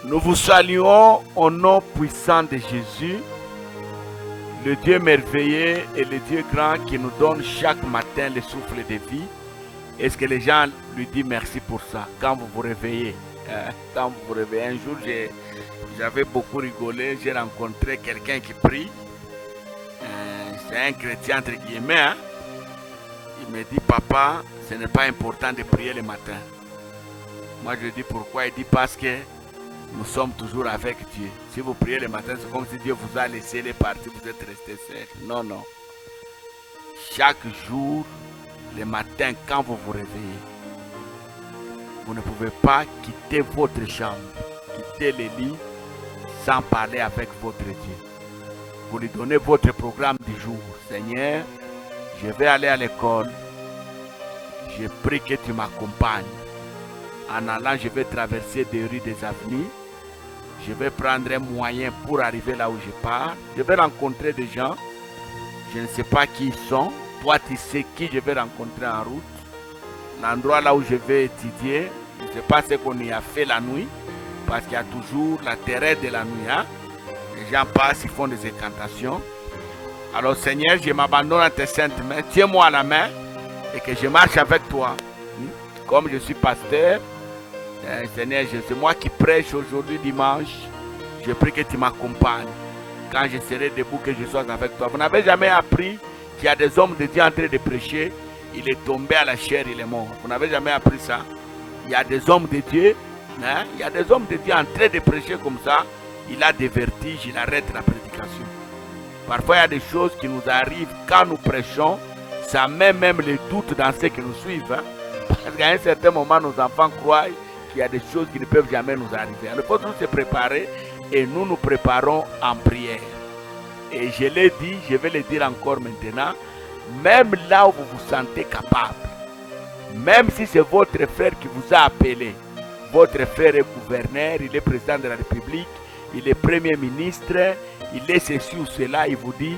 Nous vous saluons au nom puissant de Jésus, le Dieu merveilleux et le Dieu grand qui nous donne chaque matin le souffle de vie. Est-ce que les gens lui disent merci pour ça quand vous vous réveillez? Quand vous vous réveillez, un jour j'avais beaucoup rigolé, j'ai rencontré quelqu'un qui prie. C'est un chrétien entre guillemets. Hein? Il me dit, papa, ce n'est pas important de prier le matin. Moi je dis pourquoi? Il dit parce que nous sommes toujours avec Dieu. Si vous priez le matin, c'est comme si Dieu vous a laissé les parties, vous êtes resté seul. Non, non. Chaque jour, le matin, quand vous vous réveillez, vous ne pouvez pas quitter votre chambre, quitter le lit sans parler avec votre Dieu. Vous lui donnez votre programme du jour. Seigneur, je vais aller à l'école. Je prie que tu m'accompagnes. En allant, je vais traverser des rues, des avenues. Je vais prendre un moyen pour arriver là où je pars. Je vais rencontrer des gens. Je ne sais pas qui ils sont. Toi, tu sais qui je vais rencontrer en route. L'endroit là où je vais étudier, je ne sais pas ce qu'on y a fait la nuit. Parce qu'il y a toujours la terreur de la nuit. Hein? Les gens passent, ils font des incantations. Alors Seigneur, je m'abandonne à tes saintes mains. Tiens-moi à la main et que je marche avec toi. Comme je suis pasteur, Seigneur, c'est moi qui prêche aujourd'hui dimanche. Je prie que tu m'accompagnes. Quand je serai debout, que je sois avec toi. Vous n'avez jamais appris qu'il y a des hommes de Dieu en train de prêcher. Il est tombé à la chair, il est mort. Vous n'avez jamais appris ça? Il y a des hommes de Dieu. Hein? Il y a des hommes de Dieu en train de prêcher comme ça. Il a des vertiges, il arrête la prédication. Parfois, il y a des choses qui nous arrivent quand nous prêchons. Ça met même les doutes dans ceux qui nous suivent. Hein? Parce qu'à un certain moment, nos enfants croient qu'il y a des choses qui ne peuvent jamais nous arriver. Alors, il faut tous se préparer et nous nous préparons en prière. Et je l'ai dit, je vais le dire encore maintenant, même là où vous vous sentez capable, même si c'est votre frère qui vous a appelé, votre frère est gouverneur, il est président de la République, il est premier ministre, il est ceci ou cela, il vous dit,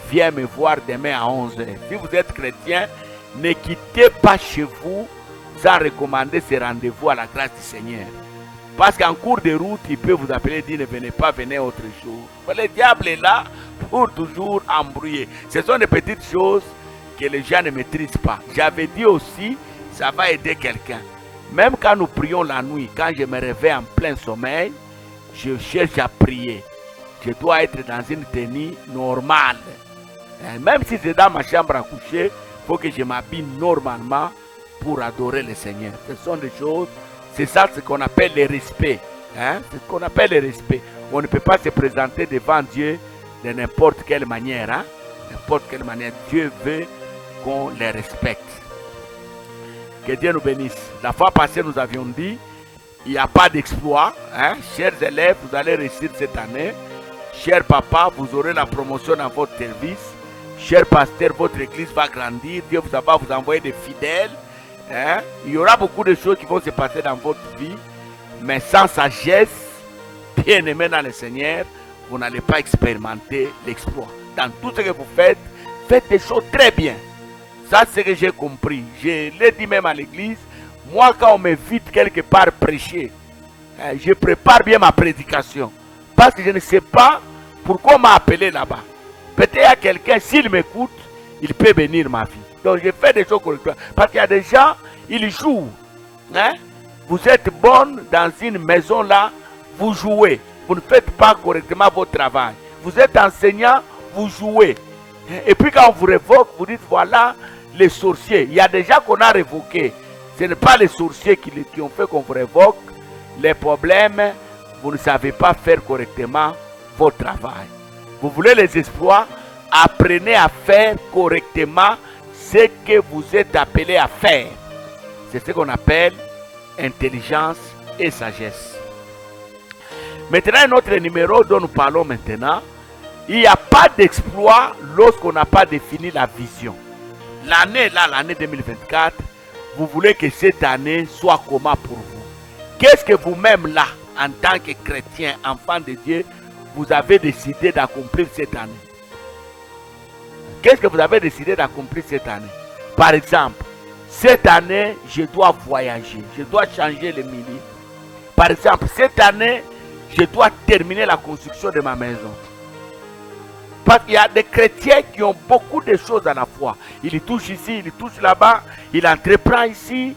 viens me voir demain à 11h. Si vous êtes chrétien, ne quittez pas chez vous sans recommander ce rendez-vous à la grâce du Seigneur. Parce qu'en cours de route, il peut vous appeler et dire ne venez pas, venez autre jour. Le diable est là pour toujours embrouiller. Ce sont des petites choses que les gens ne maîtrisent pas. J'avais dit aussi, ça va aider quelqu'un. Même quand nous prions la nuit, quand je me réveille en plein sommeil, je cherche à prier. Je dois être dans une tenue normale. Même si c'est dans ma chambre à coucher, il faut que je m'habille normalement pour adorer le Seigneur. Ce sont des choses, c'est ça ce qu'on appelle le respect. Hein? C'est ce qu'on appelle le respect. On ne peut pas se présenter devant Dieu de n'importe quelle manière. Hein? N'importe quelle manière. Dieu veut qu'on les respecte. Que Dieu nous bénisse. La fois passée, nous avions dit, il n'y a pas d'exploit. Hein? Chers élèves, vous allez réussir cette année. Cher papa, vous aurez la promotion dans votre service. Cher pasteur, votre église va grandir. Dieu va vous envoyer des fidèles. Hein? Il y aura beaucoup de choses qui vont se passer dans votre vie. Mais sans sagesse, bien aimé dans le Seigneur, vous n'allez pas expérimenter l'exploit. Dans tout ce que vous faites, faites des choses très bien. Ça, c'est ce que j'ai compris. Je l'ai dit même à l'église. Moi, quand on m'invite quelque part prêcher, je prépare bien ma prédication. Parce que je ne sais pas pourquoi on m'a appelé là-bas. Peut-être qu'il y a quelqu'un, s'il m'écoute, il peut bénir ma vie. Donc je fais des choses correctement. Parce qu'il y a des gens, ils jouent. Hein? Vous êtes bonne dans une maison là, vous jouez. Vous ne faites pas correctement votre travail. Vous êtes enseignant, vous jouez. Et puis quand on vous révoque, vous dites voilà les sorciers. Il y a des gens qu'on a révoqués. Ce n'est pas les sorciers qui ont fait qu'on vous révoque. Les problèmes, vous ne savez pas faire correctement votre travail. Vous voulez les exploits, apprenez à faire correctement ce que vous êtes appelé à faire. C'est ce qu'on appelle intelligence et sagesse. Maintenant, un autre numéro dont nous parlons maintenant, il n'y a pas d'exploit lorsqu'on n'a pas défini la vision. L'année là, l'année 2024, vous voulez que cette année soit comment pour vous? Qu'est-ce que vous-même là, en tant que chrétien, enfant de Dieu, vous avez décidé d'accomplir cette année? Qu'est-ce que vous avez décidé d'accomplir cette année? Par exemple, cette année, je dois voyager, je dois changer le milieu. Par exemple, cette année, je dois terminer la construction de ma maison. Parce qu'il y a des chrétiens qui ont beaucoup de choses à la fois. Il touche ici, il touche là-bas, il entreprend ici.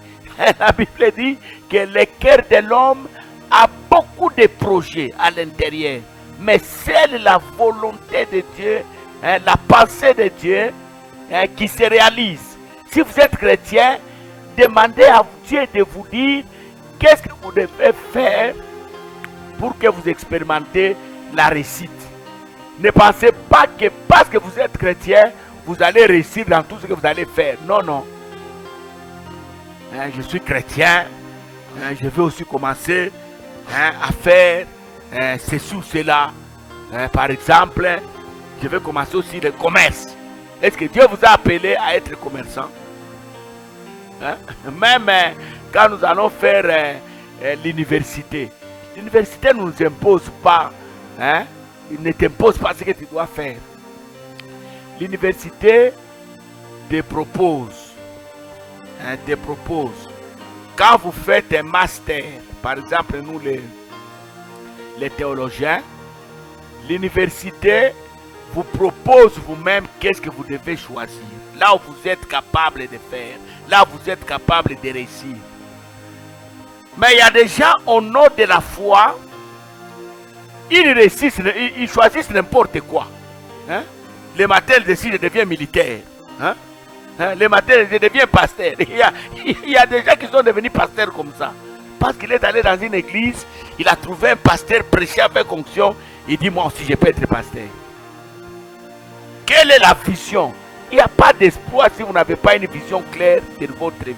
La Bible dit que le cœur de l'homme a beaucoup de projets à l'intérieur. Mais seule la volonté de Dieu, la pensée de Dieu qui se réalise. Si vous êtes chrétien, demandez à Dieu de vous dire qu'est-ce que vous devez faire pour que vous expérimentez la réussite. Ne pensez pas que parce que vous êtes chrétien, vous allez réussir dans tout ce que vous allez faire. Non, non. Je suis chrétien. Je vais aussi commencer à faire ceci ou cela. Par exemple, je vais commencer aussi le commerce. Est-ce que Dieu vous a appelé à être commerçant? Même quand nous allons faire l'université, l'université ne nous impose pas. Il ne t'impose pas ce que tu dois faire. L'université te propose. Te propose. Quand vous faites un master, par exemple nous les théologiens, l'université vous propose vous-même qu'est-ce que vous devez choisir. Là où vous êtes capable de faire. Là où vous êtes capable de réussir. Mais il y a des gens au nom de la foi, ils réussissent, ils choisissent n'importe quoi. Le matin, ils décident de devenir militaire. Le matin, ils deviennent pasteur. Il y a des gens qui sont devenus pasteurs comme ça. Parce qu'il est allé dans une église, il a trouvé un pasteur prêché avec onction. Il dit, moi aussi, je peux être pasteur. Quelle est la vision? Il n'y a pas d'espoir si vous n'avez pas une vision claire de votre vie.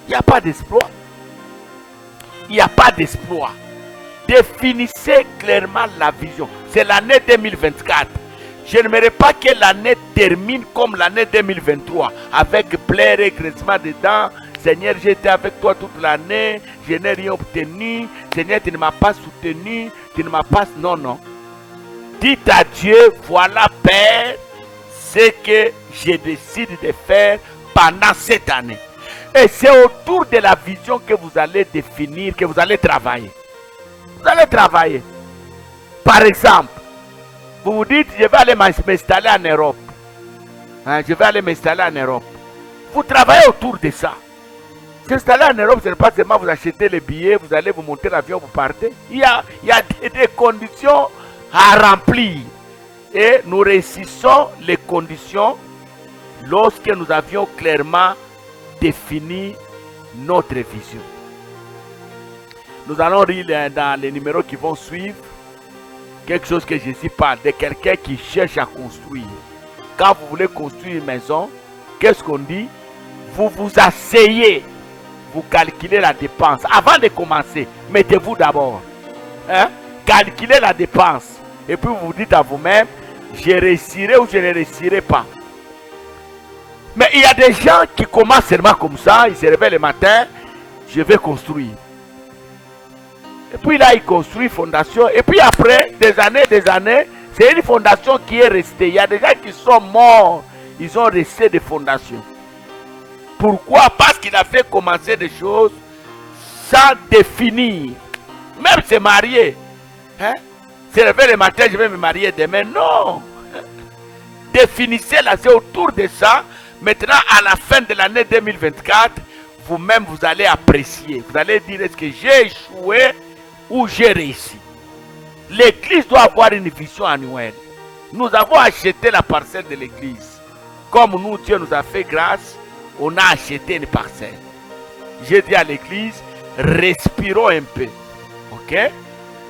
Il n'y a pas d'espoir. Il n'y a pas d'espoir. Définissez clairement la vision. C'est l'année 2024. Je n'aimerais pas que l'année termine comme l'année 2023. Avec plaire et graissement de dents. Seigneur, j'étais avec toi toute l'année. Je n'ai rien obtenu. Seigneur, tu ne m'as pas soutenu. Tu ne m'as pas... Non, non. Dites à Dieu, voilà Père, ce que je décide de faire pendant cette année. Et c'est autour de la vision que vous allez définir, que vous allez travailler. Vous allez travailler. Par exemple, vous vous dites, je vais aller m'installer en Europe. Je vais aller m'installer en Europe. Vous travaillez autour de ça. S'installer en Europe, ce n'est pas seulement vous achetez les billets, vous allez vous monter l'avion, vous partez. Il y a des conditions à remplir. Et nous réussissons les conditions lorsque nous avions clairement défini notre vision. Nous allons lire dans les numéros qui vont suivre quelque chose que je parle de quelqu'un qui cherche à construire. Quand vous voulez construire une maison, qu'est-ce qu'on dit? Vous vous asseyez, vous calculez la dépense. Avant de commencer, mettez-vous d'abord. Calculez la dépense. Et puis vous vous dites à vous-même, je réussirai ou je ne réussirai pas. Mais il y a des gens qui commencent seulement comme ça, ils se réveillent le matin, je vais construire. Et puis là, ils construisent fondation. Et puis après, des années, c'est une fondation qui est restée. Il y a des gens qui sont morts, ils ont resté des fondations. Pourquoi? Parce qu'il a fait commencer des choses sans définir. Même se marier. Se réveiller le matin, je vais me marier demain. Non. Définissez là, c'est autour de ça. Maintenant, à la fin de l'année 2024, vous-même, vous allez apprécier. Vous allez dire, est-ce que j'ai échoué ou j'ai réussi? L'église doit avoir une vision annuelle. Nous avons acheté la parcelle de l'église. Comme nous, Dieu nous a fait grâce, on a acheté une parcelle. J'ai dit à l'église, respirons un peu. Ok?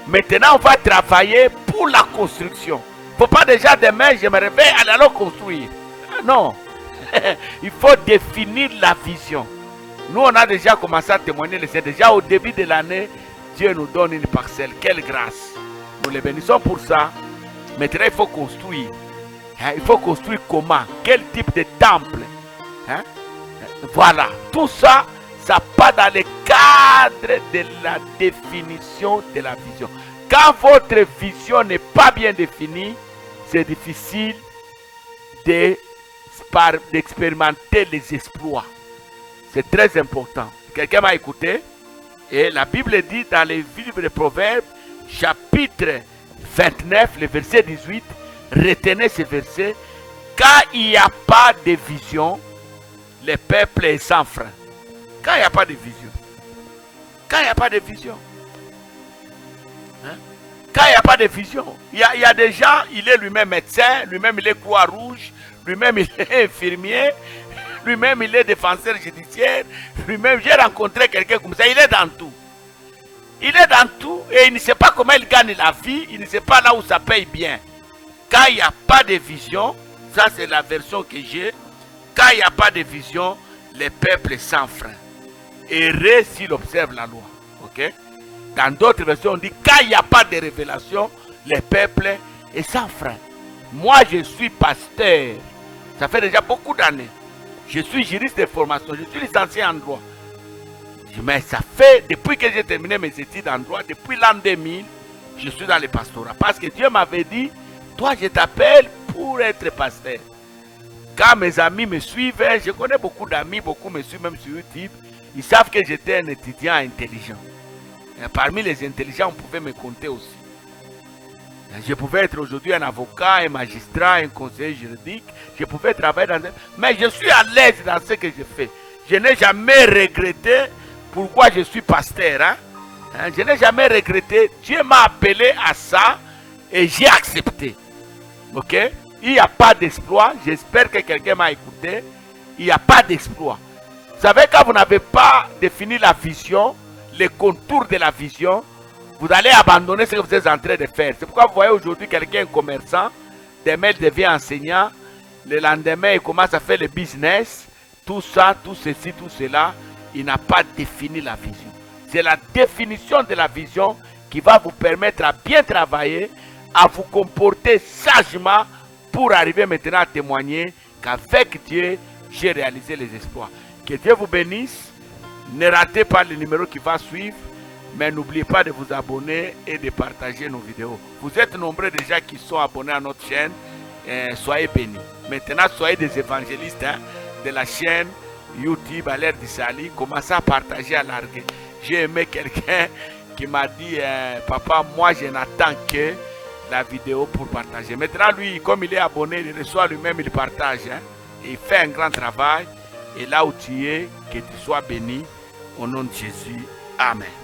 Maintenant, on va travailler pour la construction. Il ne faut pas déjà demain, je me réveille, allons construire. Non. Il faut définir la vision. Nous, on a déjà commencé à témoigner. C'est déjà au début de l'année, Dieu nous donne une parcelle. Quelle grâce. Nous les bénissons pour ça. Maintenant, il faut construire. Il faut construire comment? Quel type de temple? Voilà. Tout ça, ça part dans le cadre de la définition de la vision. Quand votre vision n'est pas bien définie, c'est difficile d'expérimenter les exploits. C'est très important. Quelqu'un m'a écouté. Et la Bible dit dans les livres de Proverbes, chapitre 29, le verset 18. Retenez ce verset. Quand il n'y a pas de vision, le peuple est sans frein. Quand il n'y a pas de vision. Quand il n'y a pas de vision. Hein? Quand il n'y a pas de vision. Il y a des gens, il est lui-même médecin, lui-même il est Croix-Rouge, lui-même il est infirmier, lui-même il est défenseur judiciaire, lui-même j'ai rencontré quelqu'un comme ça, il est dans tout. Il est dans tout et il ne sait pas comment il gagne la vie, il ne sait pas là où ça paye bien. Quand il n'y a pas de vision, ça c'est la version que j'ai, quand il n'y a pas de vision, le peuple est sans frein. Heureux s'il observe la loi. Ok? Dans d'autres versions, on dit quand il n'y a pas de révélation, le peuple est sans frein. Moi, je suis pasteur. Ça fait déjà beaucoup d'années. Je suis juriste de formation. Je suis licencié en droit. Mais ça fait, depuis que j'ai terminé mes études en droit, depuis l'an 2000, je suis dans le pastorat. Parce que Dieu m'avait dit, toi, je t'appelle pour être pasteur. Quand mes amis me suivent, je connais beaucoup d'amis, beaucoup me suivent même sur YouTube. Ils savent que j'étais un étudiant intelligent. Et parmi les intelligents, on pouvait me compter aussi. Je pouvais être aujourd'hui un avocat, un magistrat, un conseiller juridique. Je pouvais travailler dans... Mais je suis à l'aise dans ce que je fais. Je n'ai jamais regretté pourquoi je suis pasteur. Hein? Je n'ai jamais regretté. Dieu m'a appelé à ça et j'ai accepté. Ok? Il n'y a pas d'exploit. J'espère que quelqu'un m'a écouté. Il n'y a pas d'exploit. Vous savez, quand vous n'avez pas défini la vision, les contours de la vision, vous allez abandonner ce que vous êtes en train de faire. C'est pourquoi vous voyez aujourd'hui quelqu'un commerçant, demain il devient enseignant, le lendemain il commence à faire le business, tout ça, tout ceci, tout cela, il n'a pas défini la vision. C'est la définition de la vision qui va vous permettre à bien travailler, à vous comporter sagement pour arriver maintenant à témoigner qu'avec Dieu, j'ai réalisé les exploits. Que Dieu vous bénisse. Ne ratez pas le numéro qui va suivre. Mais n'oubliez pas de vous abonner et de partager nos vidéos. Vous êtes nombreux déjà qui sont abonnés à notre chaîne. Soyez bénis. Maintenant, soyez des évangélistes de la chaîne YouTube à l'ère d'Issali. Commencez à partager, à larguer. J'ai aimé quelqu'un qui m'a dit, papa, moi je n'attends que la vidéo pour partager. Maintenant, lui, comme il est abonné, il reçoit lui-même, il partage. Et il fait un grand travail. Et là où tu es, que tu sois béni. Au nom de Jésus. Amen.